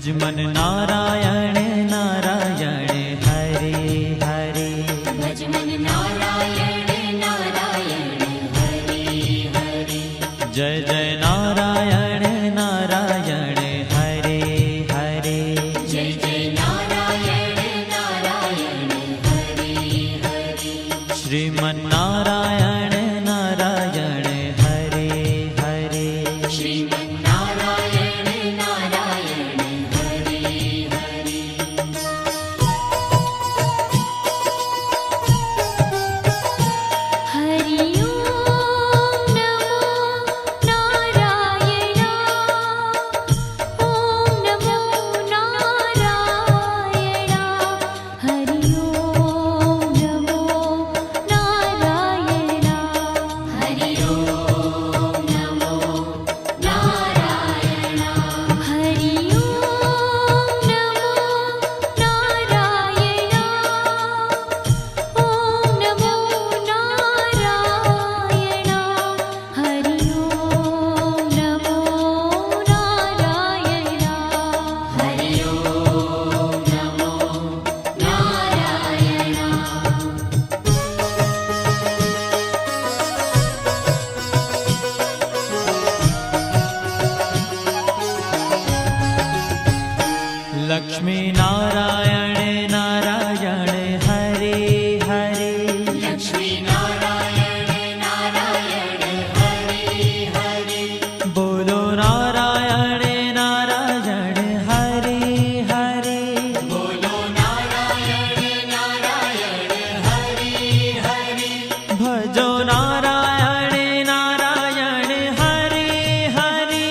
भजमन नारायण नारायण हरे हरे। भजमन नारायण नारायण हरे हरे। जय जय नारायण नारायण हरे हरे। जय जय नारायण नारायण हरे हरे। श्रीमन नारायण नारायण हरे हरे। श्रीमन नारायण नारायण हरे हरे। हरि ओम नमो नारायण। ओम नमो नारायण। हरि ओम नमो नारायण। हरि ओम नमो नारायण। हरि ओम नमो नारायण। ओम नमो नारायण। हरि ओम नमो नारायण। हरि ओम नमो नारायण। लक्ष्मी नारायण नारायण हरे हरे। लक्ष्मी नारायण नारायण हरे हरे। बोलो नारायण नारायण हरे हरे। बोलो नारायण नारायण हरे हरे। भजो नारायण नारायण हरे हरे।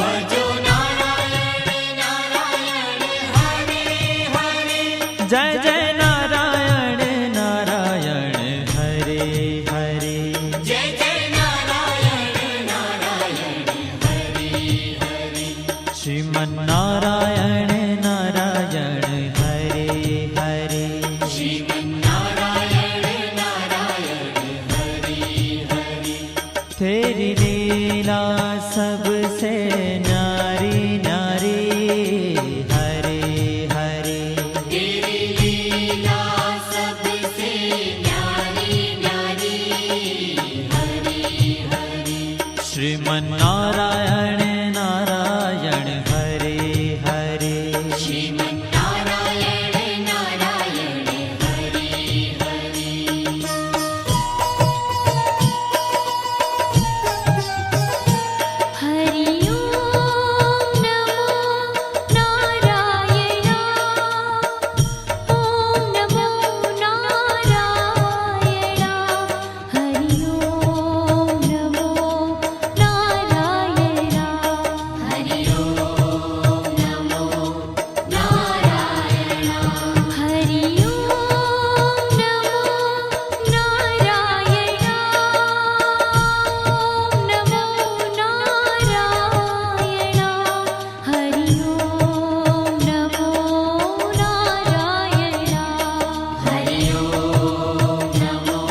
भजो नारायण नारायण हरे हरे। जय जय नारायण नारायण हरे हरे। जय जय नारायण नारायण हरे हरे। श्रीमन नारायण नारायण हरे हरे। श्रीमन नारायण नारायण हरे हरे। तेरी लीला सबसे न्यारी न्यारी हरे हरे। तेरी लीला सबसे न्यारी न्यारी हरे हरे। श्रीमन नारायण नारायण हरे हरे। श्रीमन नारायण नारायण हरे हरे। हरि ओम नमो नारायण। ओम नमो नारायण। हरि ओम नमो नारायण। हरि ओम नमो नारायण। हरि ओम नमो नारायण। ओम नमो नारायण। हरि ओम नमो नारायण। हरि ओम नमो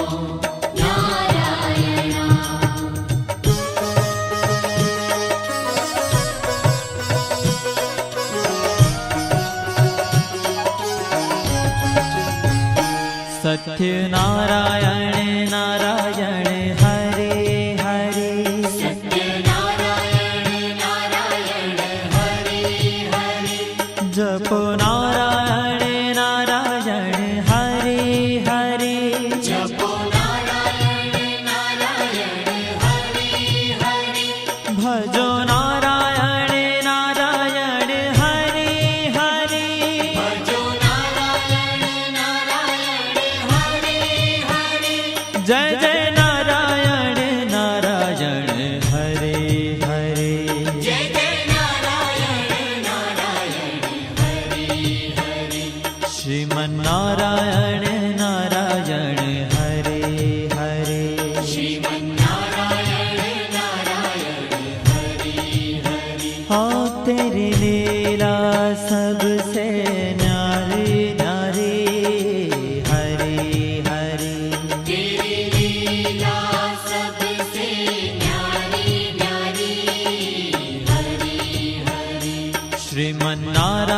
सत्य नारायण नारायण हरे हरे। सत्य नारायण नारायण हरे हरे। जपो नारायण नारायण हरे हरे। जपो नारायण नारायण हरे हरे। भजो नारायण नारायण हरे हरे। भजो नारायण नारायण हरे हरे। जय जय नारायण नारायण हरे हरे। जय जय नारायण नारायण हरे हरे। श्रीमन नारायण नारायण हरे हरे। श्रीमन नारायण नारायण हरे हरे। हाँ तेरी लीला सबसे न्यारी न्यारी हरे हरे। तेरी लीला सबसे न्यारी न्यारी हरे हरे। श्रीमन नारायण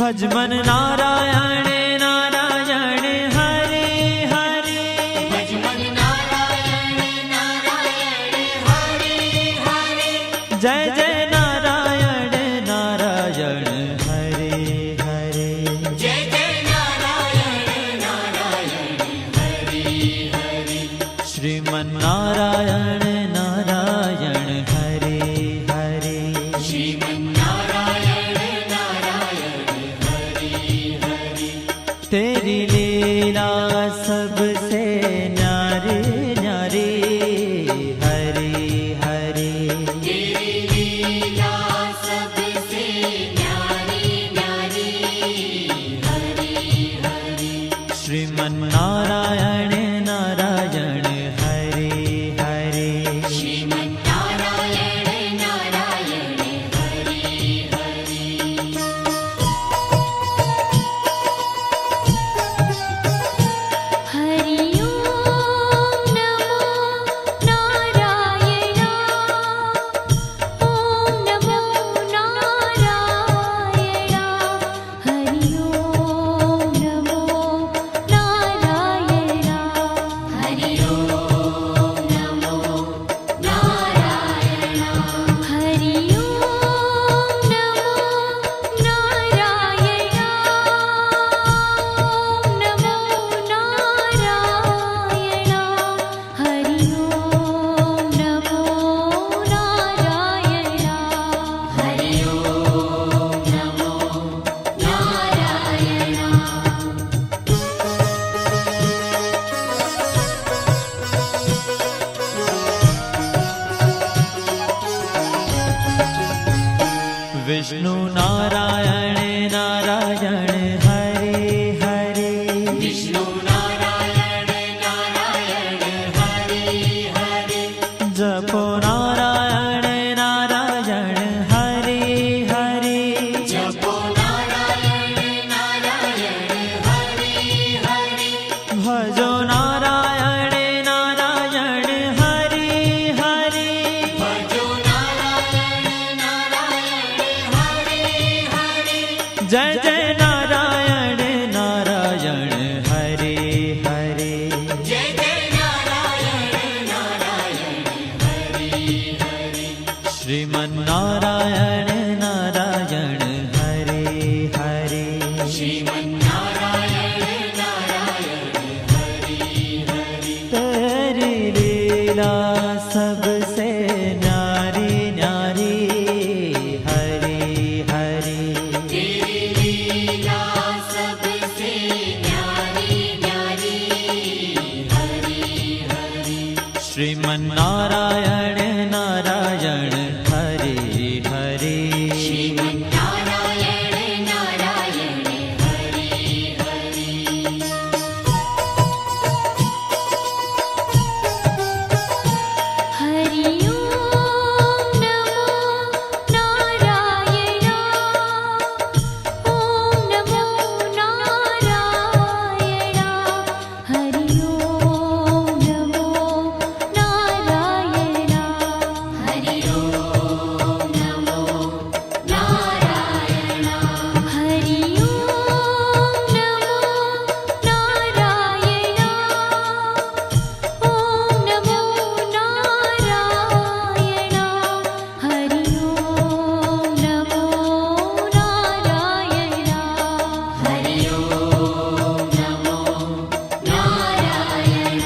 ભજ મન નારાયણ નારાયણ હરે હરે ભજ મન નારાયણ નારાયણ હરે હરે જય જય નારાયણ નારાયણ હરે હરે જય જય નારાયણ નારાયણ હરે હરે શ્રીમન નારાયણ નારાયણ હરે હરે શ્રીમન નારાયણ નારાયણ હરે હરે तेरी लीला सबसे न्यारी न्यारी हरे हरे तेरी लीला सबसे न्यारी न्यारी हरे हरे श्रीमन नारायण नारायण हरे हरे श्रीमन नारायण नारायण हरे हरे हरि ओम नमो नारायण ओम नमो नारायण हरि ओम नमो नारायण हरि ओम नमो नारायण हरि ओम नमो नारायण ओम नमो नारायण हरि ओम नमो नारायण हरि ओम नमो नारायण विष्णु नारायण नारायण हरे हरे विष्णु नारायण नारायण हरे हरे जपो नारायण नारायण हरे हरे जपो नारायण नारायण हरे हरे भजो नारायण नारायण हरे हरे भजो नारायण नारायण हरे हरे जय जय नारायण नारायण हरे हरे जय जय नारायण नारायण हरे हरे श्रीमन नारायण नारायण हरे हरे श्रीमन नारायण नारायण हरे हरे तेरी लीला सबसे न्यारी न्यारी हरे हरे तेरी लीला सबसे न्यारी न्यारी हरे हरे श्रीमन नारायण नारायण हरे हरे श्रीमन नारायण नारायण हरे हरे हरि ओम नमो नारायण ओम नमो नारायण हरि ओम नमो नारायण हरि ओम नमो नारायण हरि ओम नमो नारायण ओम नमो नारायण हरि ओम नमो नारायण हरि ओम नमो नारायण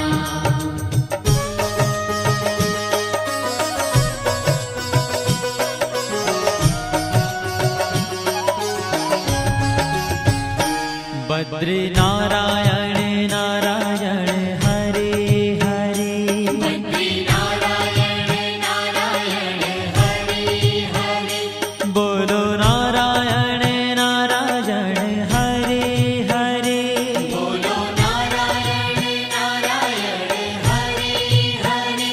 बद्री नारायण नारायण हरे हरे बद्री नारायण नारायण हरे हरे बोलो नारायण नारायण हरे हरे बोलो नारायण नारायण हरे हरे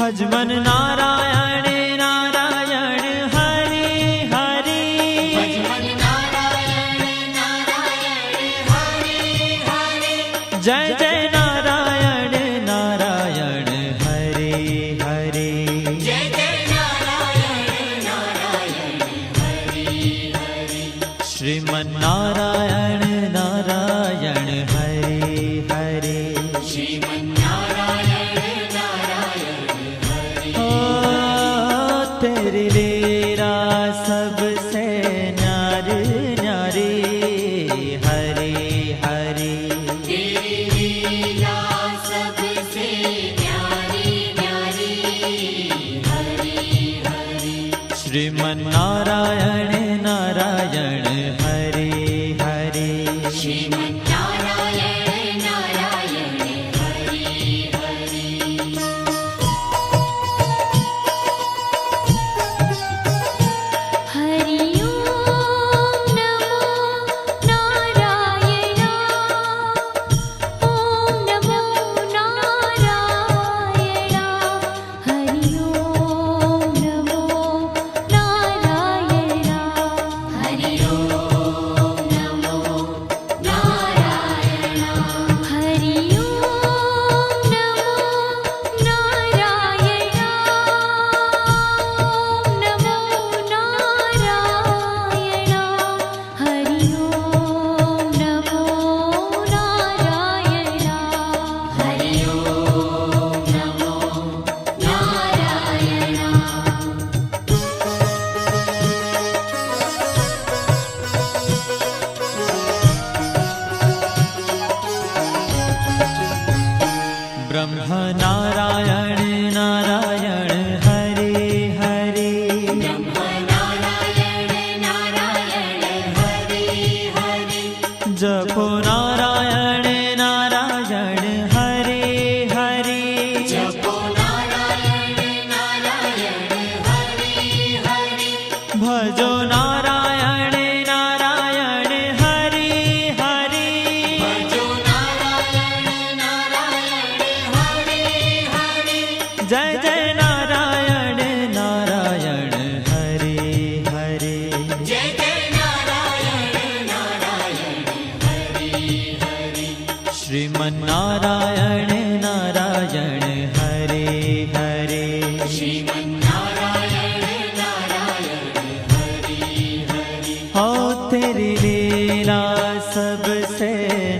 भज मन नारायण नारायण हरे हरे भज मन नारायण नारायण हरे श्रीमन्नारायण नारायण हरे हरे श्रीमन्नारायण नारायण हरे ओ तेरी लीला सबसे न्यारी न्यारी हरे हरे तेरी लीला सबसे न्यारी न्यारी हरे हरे श्रीमन्नारायण नारायण हरे हरे श्रीमन्नारायण नारायण हरे हरे हरि ओम नमो नारायण ओम नमो नारायण हरि ओम नमो नारायण हरि ओम नमो नारायण हरि ओम नमो नारायण ओम नमो नारायण हरि ओम नमो नारायण हरि ओम नमो नारायण ब्रह्म नारायण नारायण हरे हरे ब्रह्म नारायण नारायण हरे हरे जपो नारायण नारायण हरे हरे जपो नारायण नारायण हरे हरे भजो नारायण नारायण हरे हरे भजो नारायण नारायण हरे हरे जय जय नारायण नारायण हरे हरे जय जय नारायण नारायण हरे हरे श्रीमन्नारायण नारायण हरे हरे श्रीमन्नारायण नारायण हरे हरे हो तेरी लीला सबसे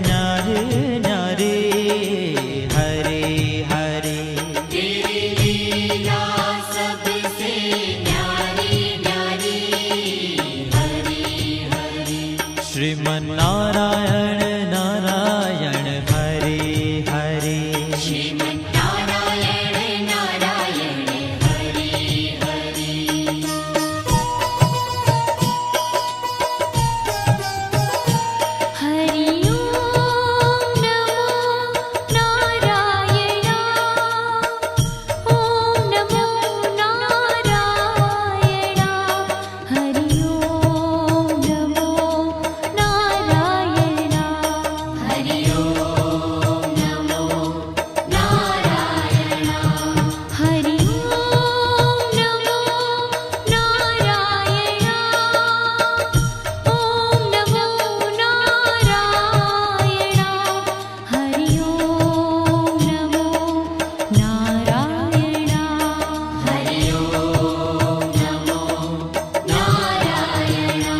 न्यारी न्यारी हरे हरे तेरी लीला सबसे न्यारी न्यारी हरे हरे श्रीमन्नारायण नारायण हरे हरे श्रीमन्नारायण नारायण हरे हरे हरि ओम नमो नारायण ओम नमो नारायण हरि ओम नमो नारायण हरि ओम नमो नारायण हरि ओम नमो नारायण ओम नमो नारायण हरि ओम नमो नारायण हरि ओम नमो नारायण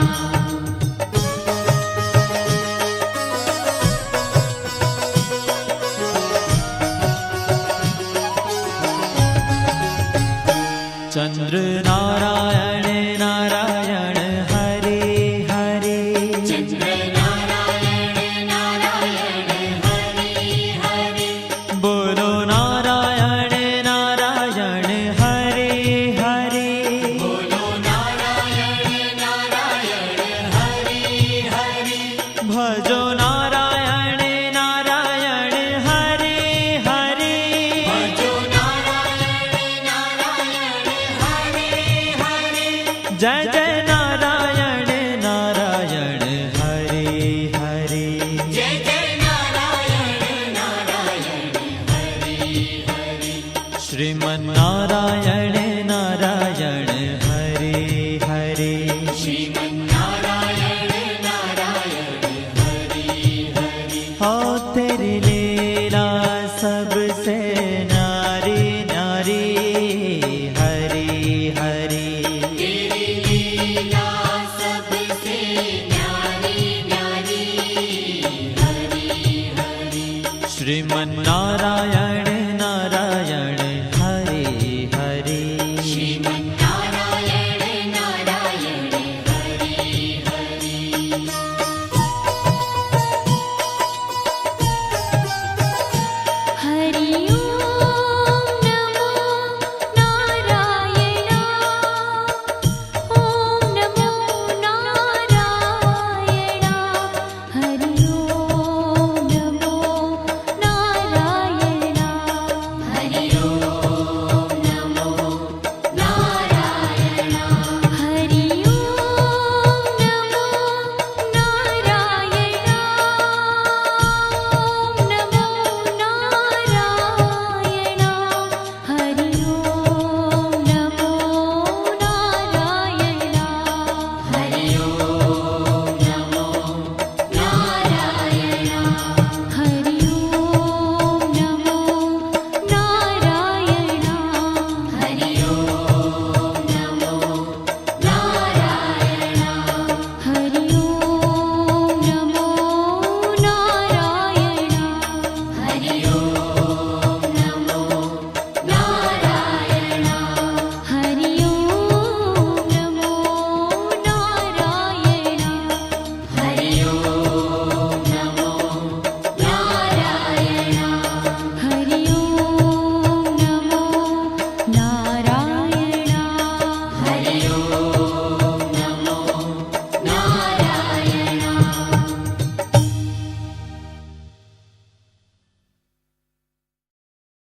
चंद्र नारायण नारायण हरे हरे चंद्र नारायण नारायण हरे हरे बोलो नारायण नारायण हरे हरे बोलो नारायण नारायण हरे हरे भजो नारायण नारायण हरे हरे भजो नारायण नारायण हरे हरे जय जय नारायण नारायण हरे हरे जय जय नारायण नारायण हरे हरे श्रीमन्नारायण नारायण हरे हरे श्रीमन्नारायण नारायण हरे हरे हो तेरी लीला सबसे न्यारी न्यारी हरे हरे तेरी लीला શ્રીમન્નારાયણ